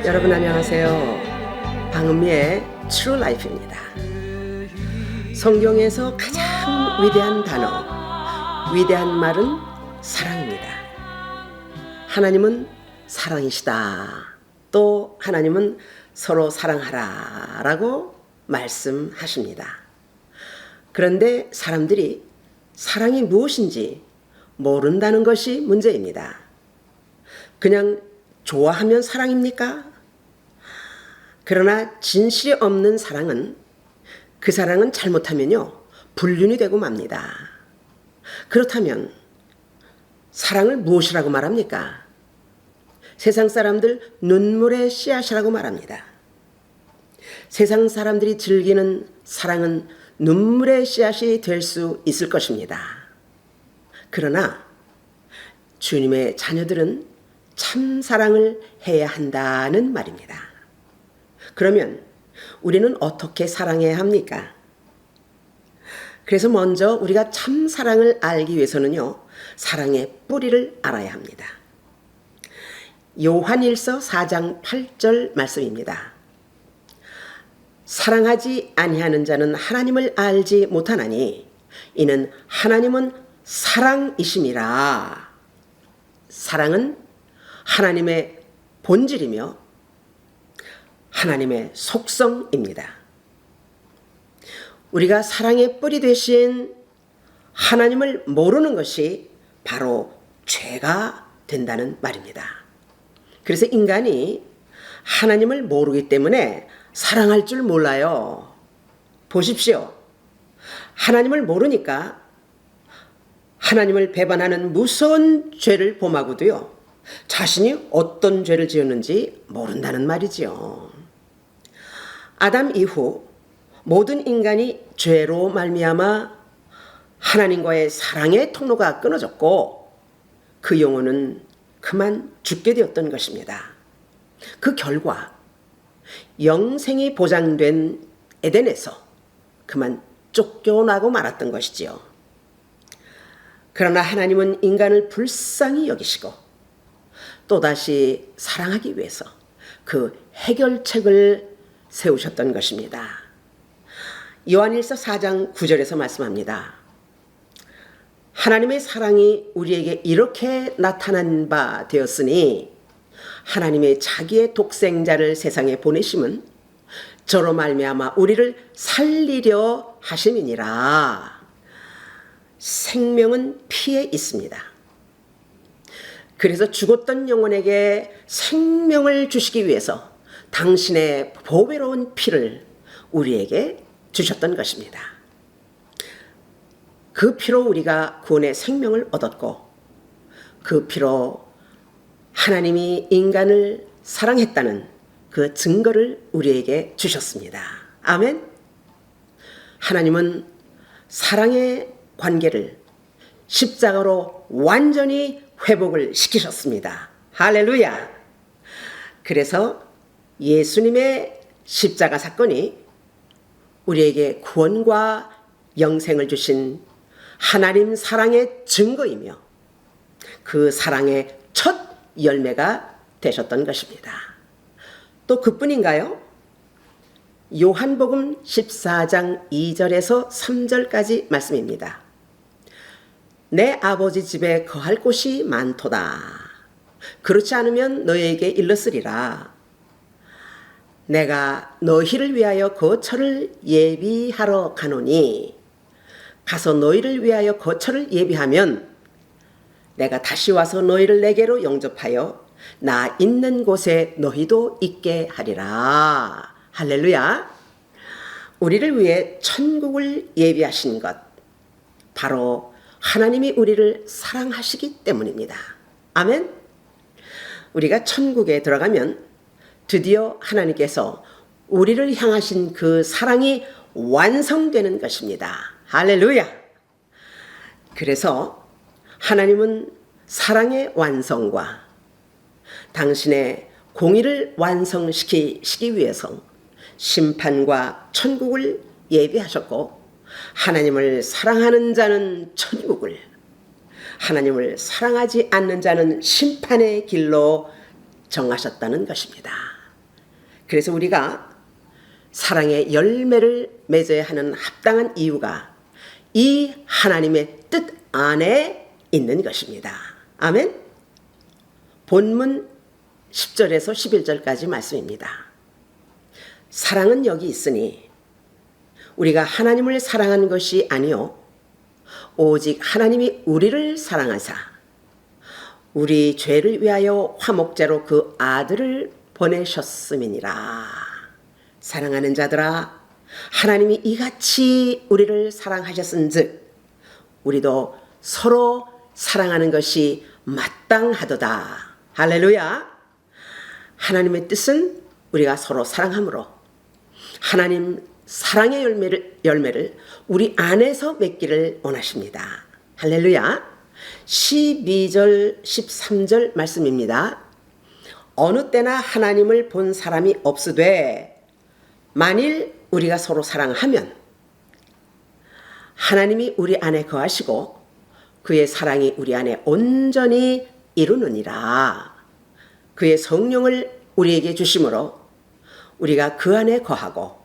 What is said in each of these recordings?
여러분 안녕하세요. 방은미의 True Life입니다. 성경에서 가장 위대한 단어, 위대한 말은 사랑입니다. 하나님은 사랑이시다. 또 하나님은 서로 사랑하라 라고 말씀하십니다. 그런데 사람들이 사랑이 무엇인지 모른다는 것이 문제입니다. 그냥 좋아하면 사랑입니까? 그러나 진실이 없는 사랑은, 그 사랑은 잘못하면요 불륜이 되고 맙니다. 그렇다면 사랑을 무엇이라고 말합니까? 세상 사람들 눈물의 씨앗이라고 말합니다. 세상 사람들이 즐기는 사랑은 눈물의 씨앗이 될 수 있을 것입니다. 그러나 주님의 자녀들은 참 사랑을 해야 한다는 말입니다. 그러면 우리는 어떻게 사랑해야 합니까? 그래서 먼저 우리가 참 사랑을 알기 위해서는요, 사랑의 뿌리를 알아야 합니다. 요한일서 4장 8절 말씀입니다. 사랑하지 아니하는 자는 하나님을 알지 못하나니 이는 하나님은 사랑이심이라. 사랑은 하나님의 본질이며 하나님의 속성입니다. 우리가 사랑의 뿌리 되신 하나님을 모르는 것이 바로 죄가 된다는 말입니다. 그래서 인간이 하나님을 모르기 때문에 사랑할 줄 몰라요. 보십시오. 하나님을 모르니까 하나님을 배반하는 무서운 죄를 범하고도요, 자신이 어떤 죄를 지었는지 모른다는 말이지요. 아담 이후 모든 인간이 죄로 말미암아 하나님과의 사랑의 통로가 끊어졌고 그 영혼은 그만 죽게 되었던 것입니다. 그 결과 영생이 보장된 에덴에서 그만 쫓겨나고 말았던 것이지요. 그러나 하나님은 인간을 불쌍히 여기시고 또다시 사랑하기 위해서 그 해결책을 세우셨던 것입니다. 요한일서 4장 9절에서 말씀합니다. 하나님의 사랑이 우리에게 이렇게 나타난 바 되었으니 하나님의 자기의 독생자를 세상에 보내심은 저로 말미암아 우리를 살리려 하심이니라. 생명은 피에 있습니다. 그래서 죽었던 영혼에게 생명을 주시기 위해서 당신의 보배로운 피를 우리에게 주셨던 것입니다. 그 피로 우리가 구원의 생명을 얻었고 그 피로 하나님이 인간을 사랑했다는 그 증거를 우리에게 주셨습니다. 아멘. 하나님은 사랑의 관계를 십자가로 완전히 회복을 시키셨습니다. 할렐루야. 그래서 예수님의 십자가 사건이 우리에게 구원과 영생을 주신 하나님 사랑의 증거이며 그 사랑의 첫 열매가 되셨던 것입니다. 또 그뿐인가요? 요한복음 14장 2절에서 3절까지 말씀입니다. 내 아버지 집에 거할 곳이 많도다. 그렇지 않으면 너희에게 일렀으리라. 내가 너희를 위하여 거처를 예비하러 가노니 가서 너희를 위하여 거처를 예비하면 내가 다시 와서 너희를 내게로 영접하여 나 있는 곳에 너희도 있게 하리라. 할렐루야. 우리를 위해 천국을 예비하신 것, 바로 하나님이 우리를 사랑하시기 때문입니다. 아멘. 우리가 천국에 들어가면 드디어 하나님께서 우리를 향하신 그 사랑이 완성되는 것입니다. 할렐루야. 그래서 하나님은 사랑의 완성과 당신의 공의를 완성시키시기 위해서 심판과 천국을 예비하셨고, 하나님을 사랑하는 자는 천국을, 하나님을 사랑하지 않는 자는 심판의 길로 정하셨다는 것입니다. 그래서 우리가 사랑의 열매를 맺어야 하는 합당한 이유가 이 하나님의 뜻 안에 있는 것입니다. 아멘. 본문 10절에서 11절까지 말씀입니다. 사랑은 여기 있으니 우리가 하나님을 사랑한 것이 아니요 오직 하나님이 우리를 사랑하사 우리 죄를 위하여 화목제로 그 아들을 보내셨음이니라. 사랑하는 자들아, 하나님이 이같이 우리를 사랑하셨은즉 우리도 서로 사랑하는 것이 마땅하도다. 할렐루야. 하나님의 뜻은 우리가 서로 사랑함으로 하나님 사랑의 열매를 우리 안에서 맺기를 원하십니다. 할렐루야. 12절 13절 말씀입니다. 어느 때나 하나님을 본 사람이 없으되 만일 우리가 서로 사랑하면 하나님이 우리 안에 거하시고 그의 사랑이 우리 안에 온전히 이루느니라. 그의 성령을 우리에게 주심으로 우리가 그 안에 거하고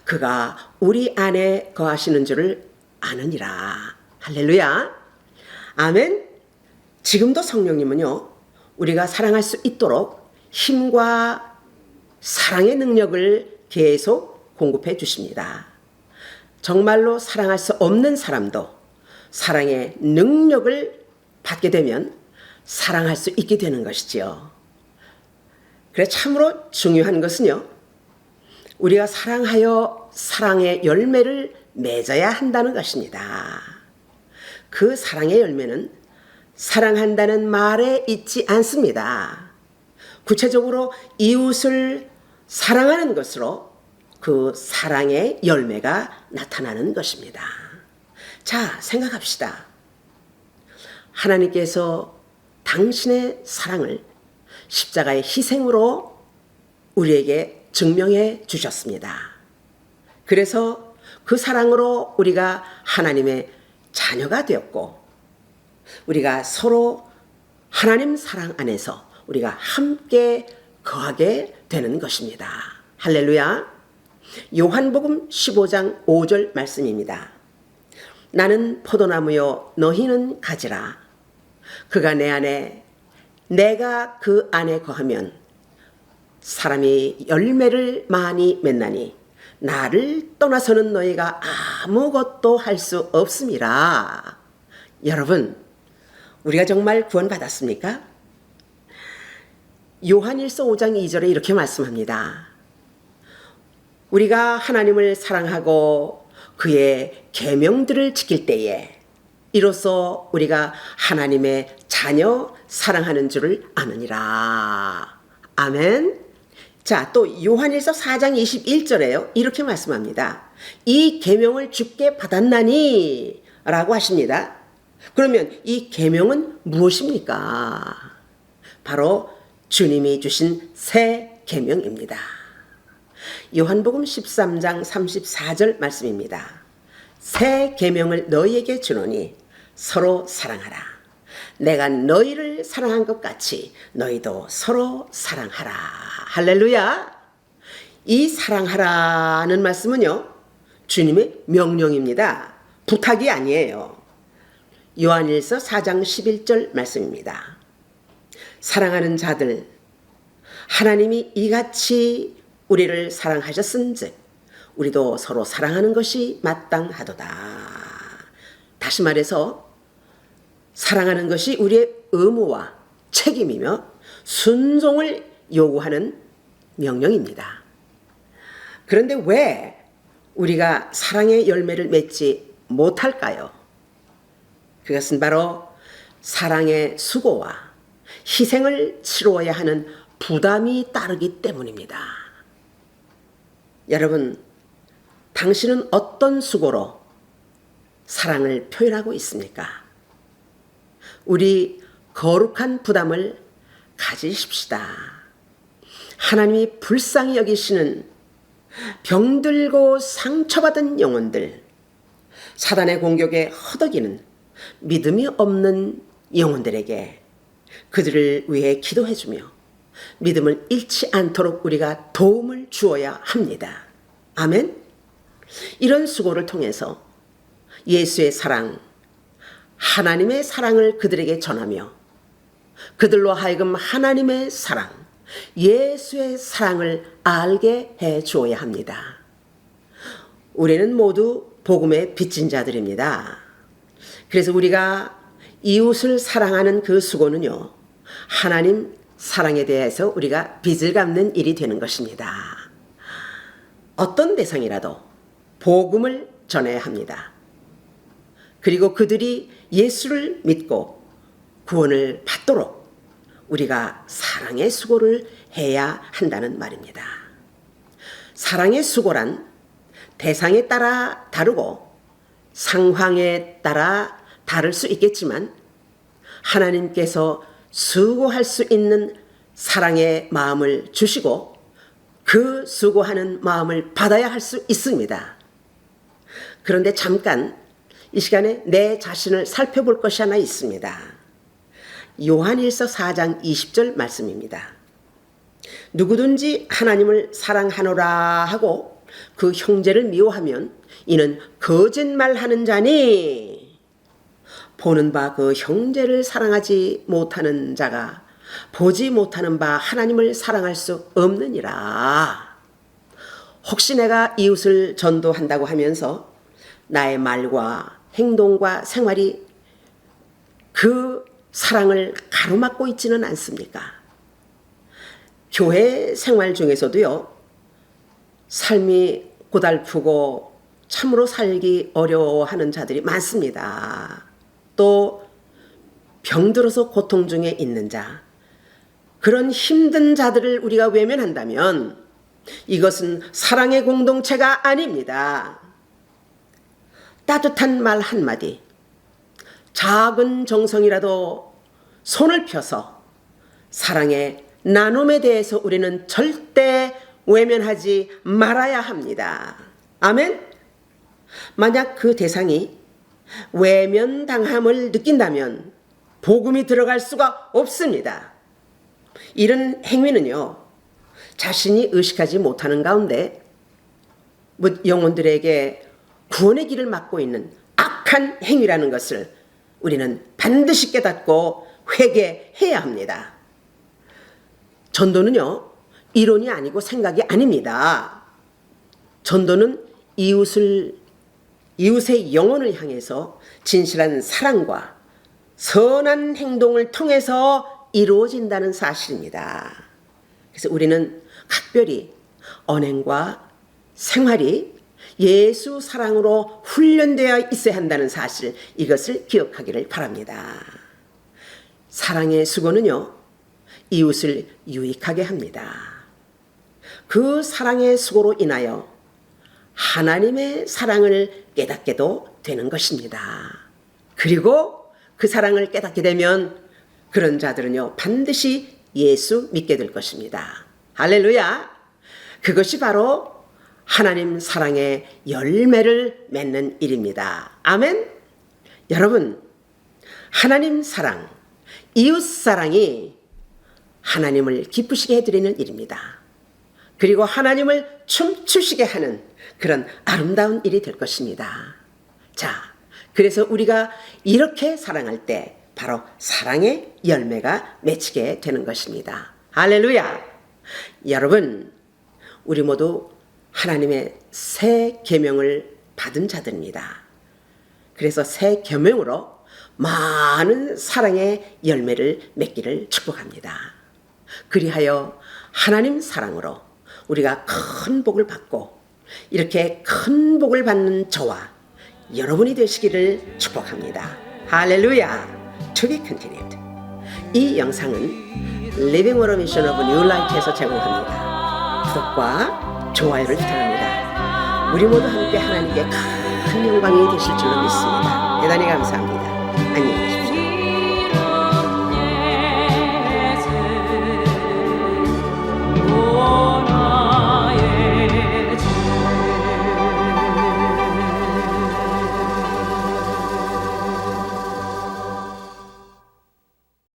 그가 우리 안에 거하시는 줄을 아느니라. 할렐루야. 아멘. 지금도 성령님은요, 우리가 사랑할 수 있도록 힘과 사랑의 능력을 계속 공급해 주십니다. 정말로 사랑할 수 없는 사람도 사랑의 능력을 받게 되면 사랑할 수 있게 되는 것이지요. 그래 참으로 중요한 것은요, 우리가 사랑하여 사랑의 열매를 맺어야 한다는 것입니다. 그 사랑의 열매는 사랑한다는 말에 있지 않습니다. 구체적으로 이웃을 사랑하는 것으로 그 사랑의 열매가 나타나는 것입니다. 자, 생각합시다. 하나님께서 당신의 사랑을 십자가의 희생으로 우리에게 증명해 주셨습니다. 그래서 그 사랑으로 우리가 하나님의 자녀가 되었고 우리가 서로 하나님 사랑 안에서 우리가 함께 거하게 되는 것입니다. 할렐루야. 요한복음 15장 5절 말씀입니다. 나는 포도나무요 너희는 가지라. 그가 내 안에 내가 그 안에 거하면 사람이 열매를 많이 맺나니 나를 떠나서는 너희가 아무것도 할 수 없음이라. 여러분, 우리가 정말 구원받았습니까? 요한일서 5장 2절에 이렇게 말씀합니다. 우리가 하나님을 사랑하고 그의 계명들을 지킬 때에 이로써 우리가 하나님의 자녀 사랑하는 줄을 아느니라. 아멘. 자, 또 요한일서 4장 21절에요. 이렇게 말씀합니다. 이 계명을 주께 받았나니 라고 하십니다. 그러면 이 계명은 무엇입니까? 바로 주님이 주신 새 계명입니다. 요한복음 13장 34절 말씀입니다. 새 계명을 너희에게 주노니 서로 사랑하라. 내가 너희를 사랑한 것 같이 너희도 서로 사랑하라. 할렐루야. 이 사랑하라는 말씀은요, 주님의 명령입니다. 부탁이 아니에요. 요한일서 4장 11절 말씀입니다. 사랑하는 자들, 하나님이 이같이 우리를 사랑하셨은즉 우리도 서로 사랑하는 것이 마땅하도다. 다시 말해서 사랑하는 것이 우리의 의무와 책임이며 순종을 요구하는 명령입니다. 그런데 왜 우리가 사랑의 열매를 맺지 못할까요? 그것은 바로 사랑의 수고와 희생을 치루어야 하는 부담이 따르기 때문입니다. 여러분, 당신은 어떤 수고로 사랑을 표현하고 있습니까? 우리 거룩한 부담을 가지십시다. 하나님이 불쌍히 여기시는 병들고 상처받은 영혼들, 사단의 공격에 허덕이는 믿음이 없는 영혼들에게 그들을 위해 기도해주며 믿음을 잃지 않도록 우리가 도움을 주어야 합니다. 아멘. 이런 수고를 통해서 예수의 사랑, 하나님의 사랑을 그들에게 전하며 그들로 하여금 하나님의 사랑, 예수의 사랑을 알게 해 주어야 합니다. 우리는 모두 복음의 빚진 자들입니다. 그래서 우리가 이웃을 사랑하는 그 수고는요, 하나님 사랑에 대해서 우리가 빚을 갚는 일이 되는 것입니다. 어떤 대상이라도 복음을 전해야 합니다. 그리고 그들이 예수를 믿고 구원을 받도록 우리가 사랑의 수고를 해야 한다는 말입니다. 사랑의 수고란 대상에 따라 다르고 상황에 따라 다를 수 있겠지만 하나님께서 수고할 수 있는 사랑의 마음을 주시고 그 수고하는 마음을 받아야 할 수 있습니다. 그런데 잠깐 이 시간에 내 자신을 살펴볼 것이 하나 있습니다. 요한일서 4장 20절 말씀입니다. 누구든지 하나님을 사랑하노라 하고 그 형제를 미워하면 이는 거짓말하는 자니 보는 바 그 형제를 사랑하지 못하는 자가 보지 못하는 바 하나님을 사랑할 수 없느니라. 혹시 내가 이웃을 전도한다고 하면서 나의 말과 행동과 생활이 그 사랑을 가로막고 있지는 않습니까? 교회 생활 중에서도요, 삶이 고달프고 참으로 살기 어려워하는 자들이 많습니다. 또 병들어서 고통 중에 있는 자, 그런 힘든 자들을 우리가 외면한다면 이것은 사랑의 공동체가 아닙니다. 따뜻한 말 한마디, 작은 정성이라도 손을 펴서 사랑의 나눔에 대해서 우리는 절대 외면하지 말아야 합니다. 아멘? 만약 그 대상이 외면당함을 느낀다면 복음이 들어갈 수가 없습니다. 이런 행위는요, 자신이 의식하지 못하는 가운데 영혼들에게 구원의 길을 막고 있는 악한 행위라는 것을 우리는 반드시 깨닫고 회개해야 합니다. 전도는요, 이론이 아니고 생각이 아닙니다. 전도는 이웃의 영혼을 향해서 진실한 사랑과 선한 행동을 통해서 이루어진다는 사실입니다. 그래서 우리는 각별히 언행과 생활이 예수 사랑으로 훈련되어 있어야 한다는 사실, 이것을 기억하기를 바랍니다. 사랑의 수고는요, 이웃을 유익하게 합니다. 그 사랑의 수고로 인하여 하나님의 사랑을 깨닫게도 되는 것입니다. 그리고 그 사랑을 깨닫게 되면 그런 자들은요, 반드시 예수 믿게 될 것입니다. 할렐루야! 그것이 바로 하나님 사랑의 열매를 맺는 일입니다. 아멘? 여러분, 하나님 사랑, 이웃 사랑이 하나님을 기쁘시게 해드리는 일입니다. 그리고 하나님을 춤추시게 하는 그런 아름다운 일이 될 것입니다. 자, 그래서 우리가 이렇게 사랑할 때 바로 사랑의 열매가 맺히게 되는 것입니다. 할렐루야! 여러분, 우리 모두 하나님의 새 계명을 받은 자들입니다. 그래서 새 계명으로 많은 사랑의 열매를 맺기를 축복합니다. 그리하여 하나님 사랑으로 우리가 큰 복을 받고 이렇게 큰 복을 받는 저와 여러분이 되시기를 축복합니다. 할렐루야! To be continued. 이 영상은 Living Water Mission of New Light에서 제공합니다. 구독과 좋아요를 부탁합니다. 우리 모두 함께 하나님께 큰 영광이 되실 줄로 믿습니다. 대단히 감사합니다. 안녕히 계십시오.